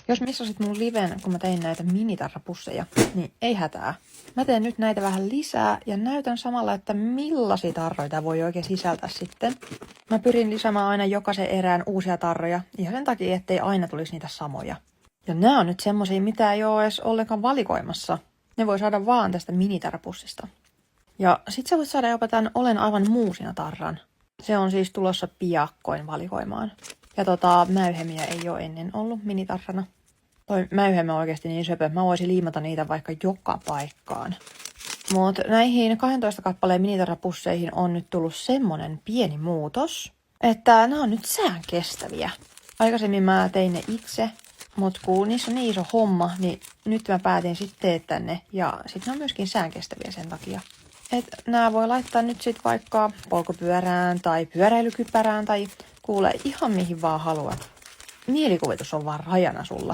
Jos missasit mun liven, kun mä tein näitä minitarrapusseja, niin ei hätää. Mä teen nyt näitä vähän lisää ja näytän samalla, että millaisia tarroja voi oikein sisältää sitten. Mä pyrin lisäämään aina jokaisen erään uusia tarroja, ihan sen takia, ettei aina tulisi niitä samoja. Ja nämä on nyt semmosia, mitä ei ole edes ollenkaan valikoimassa. Ne voi saada vaan tästä minitarrapussista. Ja sit sä voit saada jopa tän Olen aivan muusina tarran. Se on siis tulossa piakkoin valikoimaan. Ja mäyhemiä ei ole ennen ollut minitarrana. Toi mäyhemä on oikeasti niin söpö, mä voisin liimata niitä vaikka joka paikkaan. Mut näihin 12 kappaleen minitarrapusseihin on nyt tullut semmonen pieni muutos, että nämä on nyt sään kestäviä. Aikaisemmin mä tein ne itse, mut kun niissä on niin iso homma, niin nyt mä päätin sitten teettää ne. Ja sit ne on myöskin sään kestäviä sen takia. Et nää voi laittaa nyt sit vaikka polkupyörään tai pyöräilykypärään tai kuule ihan mihin vaan haluat. Mielikuvitus on vaan rajana sulla.